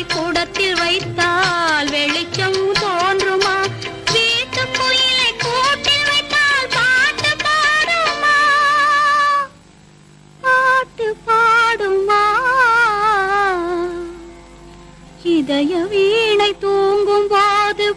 கூடத்தில் வைத்தால் வெளிச்சம் தோன்றுமா? வீட்டு குயிலை கூட்டில் வைத்தால் பாட்டு பாடுமா? பாட்டு பாடுமா? இதய வீணை தூங்கும் போது